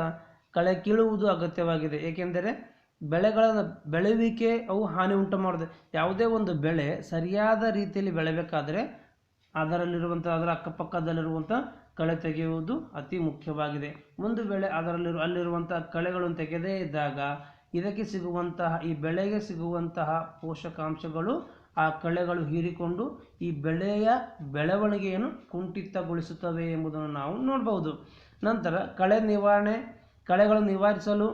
ಕಳೆ ಕೀಳುವುದು ಅಗತ್ಯವಾಗಿದೆ. ಏಕೆಂದರೆ ಬೆಳೆಗಳ ಬೆಳೆಯುವಿಕೆ ಅವು ಹಾನಿ ಉಂಟು ಮಾಡುತ್ತದೆ. ಯಾವುದೇ ಒಂದು ಬೆಳೆ ಸರಿಯಾದ ರೀತಿಯಲ್ಲಿ ಬೆಳೆಯಬೇಕಾದರೆ ಅದರ ಅಕ್ಕಪಕ್ಕದಲ್ಲಿರುವಂಥ ಕಳೆ ತೆಗೆಯುವುದು ಅತಿ ಮುಖ್ಯವಾಗಿದೆ. ಒಂದು ವೇಳೆ ಅಲ್ಲಿರುವಂಥ ಕಳೆಗಳನ್ನು ತೆಗೆದೇ ಇದ್ದಾಗ ಈ ಬೆಳೆಗೆ ಸಿಗುವಂತಹ ಪೋಷಕಾಂಶಗಳು ಆ ಕಳೆಗಳು ಹೀರಿಕೊಂಡು ಈ ಬೆಳೆಯ ಬೆಳವಣಿಗೆಯನ್ನು ಕುಂಠಿತಗೊಳಿಸುತ್ತವೆ ಎಂಬುದನ್ನು ನಾವು ನೋಡಬಹುದು. ನಂತರ ಕಳೆಗಳನ್ನು ನಿವಾರಿಸಲು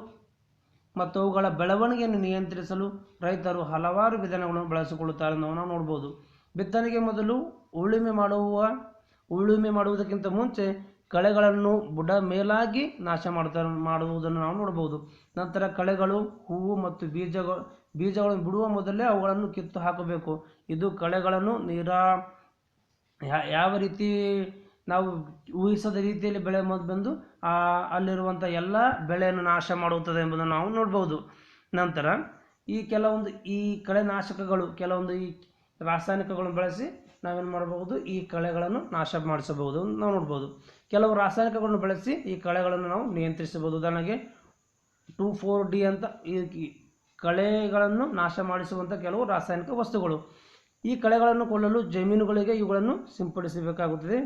ಮತ್ತು ಅವುಗಳ ಬೆಳವಣಿಗೆಯನ್ನು ನಿಯಂತ್ರಿಸಲು ರೈತರು ಹಲವಾರು ವಿಧಾನಗಳನ್ನು ಬಳಸಿಕೊಳ್ಳುತ್ತಾರೆ ನಾವು ನೋಡ್ಬೋದು. ಬಿತ್ತನೆಗೆ ಮೊದಲು ಉಳುಮೆ ಮಾಡುವುದಕ್ಕಿಂತ ಮುಂಚೆ ಕಳೆಗಳನ್ನು ಬುಡ ಮೇಲಾಗಿ ನಾಶ ಮಾಡುವುದನ್ನು ನಾವು ನೋಡ್ಬೋದು. ನಂತರ ಕಳೆಗಳು ಹೂವು ಮತ್ತು ಬೀಜಗಳನ್ನು ಬಿಡುವ ಮೊದಲೇ ಅವುಗಳನ್ನು ಕಿತ್ತು ಹಾಕಬೇಕು. ಇದು ಕಳೆಗಳನ್ನು ಯಾವ ರೀತಿ ನಾವು ಊಹಿಸದ ರೀತಿಯಲ್ಲಿ ಬೆಳೆ ಬಂದು ಅಲ್ಲಿರುವಂಥ ಎಲ್ಲ ಬೆಳೆಯನ್ನು ನಾಶ ಮಾಡುತ್ತದೆ ಎಂಬುದನ್ನು ನಾವು ನೋಡ್ಬೋದು. ನಂತರ ಈ ಕಳೆನಾಶಕಗಳು ಕೆಲವೊಂದು ಈ ರಾಸಾಯನಿಕಗಳನ್ನು ಬಳಸಿ ನಾವೇನು ಮಾಡಬಹುದು, ಈ ಕಳೆಗಳನ್ನು ನಾಶ ಮಾಡಿಸಬಹುದು ನಾವು ನೋಡ್ಬೋದು. ಕೆಲವು ರಾಸಾಯನಿಕಗಳನ್ನು ಬಳಸಿ ಈ ಕಳೆಗಳನ್ನು ನಾವು ನಿಯಂತ್ರಿಸಬಹುದು. ಉದಾಹರಣೆಗೆ 2,4-D ಅಂತ ಈ ಕಳೆಗಳನ್ನು ನಾಶ ಮಾಡಿಸುವಂಥ ಕೆಲವು ರಾಸಾಯನಿಕ ವಸ್ತುಗಳು. ಈ ಕಳೆಗಳನ್ನು ಕೊಲ್ಲಲು ಜಮೀನುಗಳಿಗೆ ಇವುಗಳನ್ನು ಸಿಂಪಡಿಸಬೇಕಾಗುತ್ತದೆ.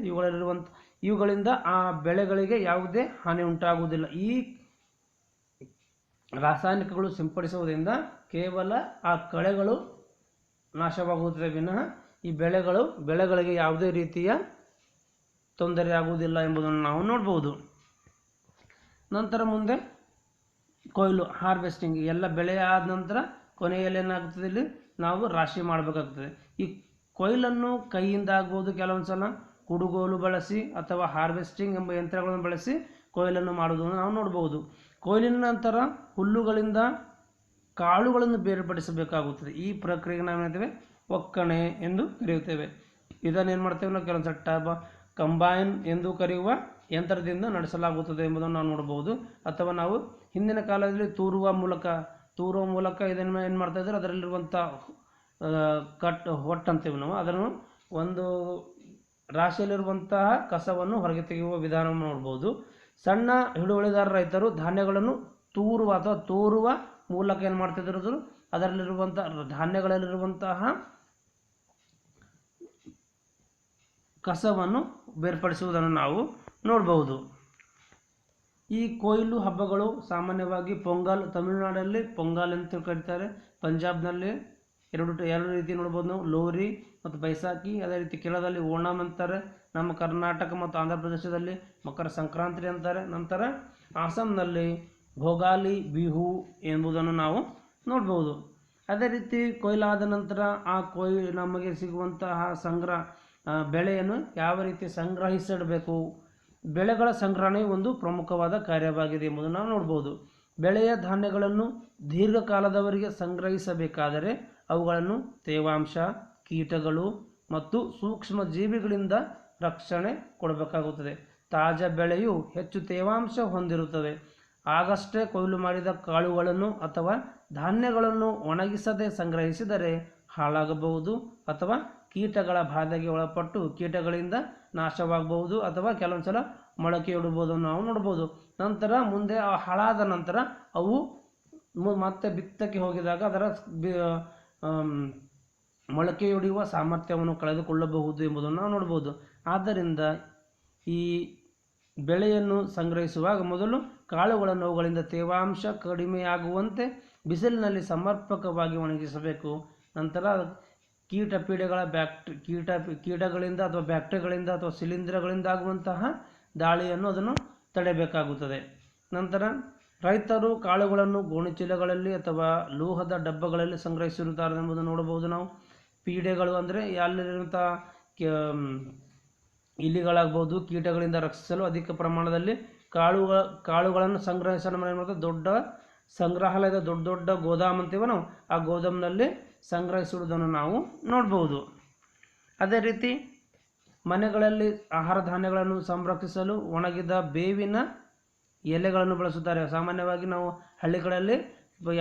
ಇವುಗಳಿಂದ ಆ ಬೆಳೆಗಳಿಗೆ ಯಾವುದೇ ಹಾನಿ ಉಂಟಾಗುವುದಿಲ್ಲ. ಈ ರಾಸಾಯನಿಕಗಳು ಸಿಂಪಡಿಸುವುದರಿಂದ ಕೇವಲ ಆ ಕಳೆಗಳು ನಾಶವಾಗುತ್ತದೆ ವಿನಃ ಈ ಬೆಳೆಗಳಿಗೆ ಯಾವುದೇ ರೀತಿಯ ತೊಂದರೆ ಆಗುವುದಿಲ್ಲ ಎಂಬುದನ್ನು ನಾವು ನೋಡ್ಬೋದು. ನಂತರ ಮುಂದೆ ಕೊಯ್ಲು, ಹಾರ್ವೆಸ್ಟಿಂಗ್. ಎಲ್ಲ ಬೆಳೆ ಆದ ನಂತರ ಕೊನೆಯಲ್ಲಿ ಏನಾಗ್ತದೆ, ಇಲ್ಲಿ ನಾವು ರಾಶಿ ಮಾಡಬೇಕಾಗ್ತದೆ. ಈ ಕೊಯ್ಲನ್ನು ಕೈಯಿಂದ ಆಗ್ಬೋದು, ಕೆಲವೊಂದು ಸಲ ಕುಡುಗೋಲು ಬಳಸಿ ಅಥವಾ ಹಾರ್ವೆಸ್ಟಿಂಗ್ ಎಂಬ ಯಂತ್ರಗಳನ್ನು ಬಳಸಿ ಕೊಯ್ಲನ್ನು ಮಾಡುವುದನ್ನು ನಾವು ನೋಡ್ಬೋದು. ಕೊಯ್ಲಿನ ನಂತರ ಹುಲ್ಲುಗಳಿಂದ ಕಾಳುಗಳನ್ನು ಬೇರ್ಪಡಿಸಬೇಕಾಗುತ್ತದೆ. ಈ ಪ್ರಕ್ರಿಯೆಗೆ ನಾವು ಹೇಳ್ತೇವೆ ಒಕ್ಕಣೆ ಎಂದು ಕರೆಯುತ್ತೇವೆ. ಇದನ್ನೇನು ಮಾಡ್ತೇವೆ ನಾವು ಕೆಲವೊಂದು ಸಲ ಕಂಬೈನ್ ಎಂದು ಕರೆಯುವ ಯಂತ್ರದಿಂದ ನಡೆಸಲಾಗುತ್ತದೆ ಎಂಬುದನ್ನು ನಾವು ನೋಡಬಹುದು. ಅಥವಾ ನಾವು ಹಿಂದಿನ ಕಾಲದಲ್ಲಿ ತೂರುವ ಮೂಲಕ ಇದನ್ನು ಏನು ಮಾಡ್ತಾ ಇದ್ದಾರೆ, ಅದರಲ್ಲಿರುವಂಥ ಹೊಟ್ಟು ಅಂತೇವೆ ನಾವು, ಅದನ್ನು ಒಂದು ರಾಶಿಯಲ್ಲಿರುವಂತಹ ಕಸವನ್ನು ಹೊರಗೆ ತೆಗೆಯುವ ವಿಧಾನವನ್ನು ನೋಡ್ಬೋದು. ಸಣ್ಣ ಹಿಡುವಳಿದಾರ ರೈತರು ಧಾನ್ಯಗಳನ್ನು ತೂರುವ ಮೂಲಕ ಏನು ಮಾಡ್ತಿದ್ರು, ಅದರಲ್ಲಿರುವಂತಹ ಧಾನ್ಯಗಳಲ್ಲಿರುವಂತಹ ಕಸವನ್ನು ಬೇರ್ಪಡಿಸುವುದನ್ನು ನಾವು ನೋಡಬಹುದು. ಈ ಕೊಯ್ಲು ಹಬ್ಬಗಳು ಸಾಮಾನ್ಯವಾಗಿ ಪೊಂಗಲ್, ತಮಿಳುನಾಡಲ್ಲಿ ಪೊಂಗಲ್ ಅಂತ ಕರೀತಾರೆ, ಪಂಜಾಬ್ನಲ್ಲಿ ಎರಡು ರೀತಿ ನೋಡ್ಬೋದು ನಾವು, ಲೋರಿ ಮತ್ತು ಬೈಸಾಖಿ. ಅದೇ ರೀತಿ ಕೇರಳದಲ್ಲಿ ಓಣಂ ಅಂತಾರೆ, ನಮ್ಮ ಕರ್ನಾಟಕ ಮತ್ತು ಆಂಧ್ರ ಪ್ರದೇಶದಲ್ಲಿ ಮಕರ ಸಂಕ್ರಾಂತಿ ಅಂತಾರೆ. ನಂತರ ಆಸಾಂನಲ್ಲಿ ಭೋಗಾಲಿ ಬಿಹು ಎಂಬುದನ್ನು ನಾವು ನೋಡ್ಬೋದು. ಅದೇ ರೀತಿ ಕೊಯ್ಲಾದ ನಂತರ ನಮಗೆ ಸಿಗುವಂತಹ ಬೆಳೆಯನ್ನು ಯಾವ ರೀತಿ ಸಂಗ್ರಹಿಸಿಡಬೇಕು, ಬೆಳೆಗಳ ಸಂಗ್ರಹಣೆ ಒಂದು ಪ್ರಮುಖವಾದ ಕಾರ್ಯವಾಗಿದೆ ಎಂಬುದನ್ನು ನಾವು ನೋಡ್ಬೋದು. ಬೆಳೆಯ ಧಾನ್ಯಗಳನ್ನು ದೀರ್ಘಕಾಲದವರೆಗೆ ಸಂಗ್ರಹಿಸಬೇಕಾದರೆ ಅವುಗಳನ್ನು ತೇವಾಂಶ, ಕೀಟಗಳು ಮತ್ತು ಸೂಕ್ಷ್ಮ ಜೀವಿಗಳಿಂದ ರಕ್ಷಣೆ ಕೊಡಬೇಕಾಗುತ್ತದೆ. ತಾಜಾ ಬೆಳೆಯು ಹೆಚ್ಚು ತೇವಾಂಶ ಹೊಂದಿರುತ್ತದೆ. ಆಗಷ್ಟೇ ಕೊಯ್ಲು ಮಾಡಿದ ಕಾಳುಗಳನ್ನು ಅಥವಾ ಧಾನ್ಯಗಳನ್ನು ಒಣಗಿಸದೆ ಸಂಗ್ರಹಿಸಿದರೆ ಹಾಳಾಗಬಹುದು ಅಥವಾ ಕೀಟಗಳ ಬಾಧೆಗೆ ಒಳಪಟ್ಟು ಕೀಟಗಳಿಂದ ನಾಶವಾಗಬಹುದು ಅಥವಾ ಕೆಲವೊಂದು ಸಲ ಮೊಳಕೆಯೊಡುವುದನ್ನು ನಾವು ನೋಡ್ಬೋದು. ನಂತರ ಮುಂದೆ ಹಾಳಾದ ನಂತರ ಅವು ಮತ್ತೆ ಬಿತ್ತಕ್ಕೆ ಹೋಗಿದಾಗ ಅದರ ಮೊಳಕೆಯೊಡೆಯುವ ಸಾಮರ್ಥ್ಯವನ್ನು ಕಳೆದುಕೊಳ್ಳಬಹುದು ಎಂಬುದನ್ನು ನಾವು ನೋಡ್ಬೋದು. ಆದ್ದರಿಂದ ಈ ಬೆಳೆಯನ್ನು ಸಂಗ್ರಹಿಸುವಾಗ ಮೊದಲು ಕಾಳುಗಳನ್ನು ಅವುಗಳಿಂದ ತೇವಾಂಶ ಕಡಿಮೆಯಾಗುವಂತೆ ಬಿಸಿಲಿನಲ್ಲಿ ಸಮರ್ಪಕವಾಗಿ ಒಣಗಿಸಬೇಕು. ನಂತರ ಕೀಟಪೀಡೆಗಳ ಕೀಟಗಳಿಂದ ಅಥವಾ ಬ್ಯಾಕ್ಟೀರಿಯಾಗಳಿಂದ ಅಥವಾ ಶಿಲೀಂಧ್ರಗಳಿಂದ ಆಗುವಂತಹ ದಾಳಿಯನ್ನು ಅದನ್ನು ತಡೆಯಬೇಕಾಗುತ್ತದೆ. ನಂತರ ರೈತರು ಕಾಳುಗಳನ್ನು ಗೋಣಿಚೀಲಗಳಲ್ಲಿ ಅಥವಾ ಲೋಹದ ಡಬ್ಬಗಳಲ್ಲಿ ಸಂಗ್ರಹಿಸಿರುತ್ತಾರೆ ಎಂಬುದನ್ನು ನೋಡಬಹುದು ನಾವು. ಪೀಡೆಗಳು ಅಂದರೆ ಅಲ್ಲಿರುವಂಥ ಇಲಿಗಳಾಗ್ಬೋದು, ಕೀಟಗಳಿಂದ ರಕ್ಷಿಸಲು ಅಧಿಕ ಪ್ರಮಾಣದಲ್ಲಿ ಕಾಳುಗಳನ್ನು ಸಂಗ್ರಹಿಸಲು ಮಾಡ್ತಾರೆ. ದೊಡ್ಡ ಸಂಗ್ರಹಾಲಯದ ದೊಡ್ಡ ಗೋದಾಮು ಅಂತೀವ ನಾವು, ಆ ಗೋದಾಮಿನಲ್ಲಿ ಸಂಗ್ರಹಿಸುವುದನ್ನು ನಾವು ನೋಡ್ಬೋದು. ಅದೇ ರೀತಿ ಮನೆಗಳಲ್ಲಿ ಆಹಾರ ಧಾನ್ಯಗಳನ್ನು ಸಂರಕ್ಷಿಸಲು ಒಣಗಿದ ಬೇವಿನ ಎಲೆಗಳನ್ನು ಬಳಸುತ್ತಾರೆ. ಸಾಮಾನ್ಯವಾಗಿ ನಾವು ಹಳ್ಳಿಗಳಲ್ಲಿ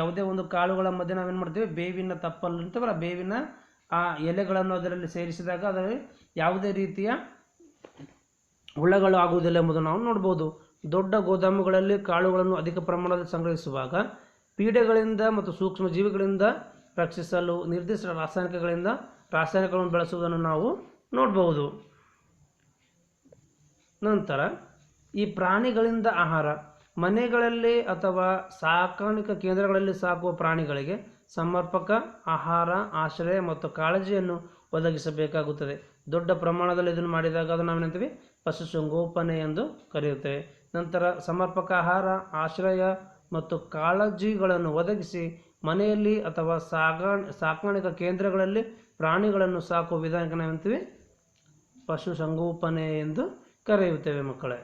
ಯಾವುದೇ ಒಂದು ಕಾಳುಗಳ ಮಧ್ಯೆ ನಾವೇನು ಮಾಡ್ತೀವಿ, ಬೇವಿನ ತಪ್ಪಲು ಅಂತೀವಲ್ಲ, ಬೇವಿನ ಆ ಎಲೆಗಳನ್ನು ಅದರಲ್ಲಿ ಸೇರಿಸಿದಾಗ ಅದರಲ್ಲಿ ಯಾವುದೇ ರೀತಿಯ ಹುಳಗಳು ಆಗುವುದಿಲ್ಲ ಎಂಬುದನ್ನು ನಾವು ನೋಡ್ಬೋದು. ದೊಡ್ಡ ಗೋದಾಮುಗಳಲ್ಲಿ ಕಾಳುಗಳನ್ನು ಅಧಿಕ ಪ್ರಮಾಣದಲ್ಲಿ ಸಂಗ್ರಹಿಸುವಾಗ ಪೀಡೆಗಳಿಂದ ಮತ್ತು ಸೂಕ್ಷ್ಮ ಜೀವಿಗಳಿಂದ ರಕ್ಷಿಸಲು ನಿರ್ದಿಷ್ಟ ರಾಸಾಯನಿಕಗಳನ್ನು ಬಳಸುವುದನ್ನು ನಾವು ನೋಡ್ಬೋದು. ನಂತರ ಈ ಪ್ರಾಣಿಗಳಿಂದ ಆಹಾರ, ಮನೆಗಳಲ್ಲಿ ಅಥವಾ ಸಾಕಾಣಿಕಾ ಕೇಂದ್ರಗಳಲ್ಲಿ ಸಾಕುವ ಪ್ರಾಣಿಗಳಿಗೆ ಸಮರ್ಪಕ ಆಹಾರ, ಆಶ್ರಯ ಮತ್ತು ಕಾಳಜಿಯನ್ನು ಒದಗಿಸಬೇಕಾಗುತ್ತದೆ. ದೊಡ್ಡ ಪ್ರಮಾಣದಲ್ಲಿ ಇದನ್ನು ಮಾಡಿದಾಗ ಅದನ್ನು ನಾವೇನಂತೀವಿ, ಪಶುಸಂಗೋಪನೆ ಎಂದು ಕರೆಯುತ್ತೇವೆ. ನಂತರ ಸಮರ್ಪಕ ಆಹಾರ, ಆಶ್ರಯ ಮತ್ತು ಕಾಳಜಿಗಳನ್ನು ಒದಗಿಸಿ ಮನೆಯಲ್ಲಿ ಅಥವಾ ಸಾಕಾಣಿಕಾ ಕೇಂದ್ರಗಳಲ್ಲಿ ಪ್ರಾಣಿಗಳನ್ನು ಸಾಕುವ ವಿಧಾನಕ್ಕೆ ನಾವೇಂತೀವಿ, ಪಶುಸಂಗೋಪನೆ ಎಂದು ಕರೆಯುತ್ತೇವೆ ಮಕ್ಕಳೇ.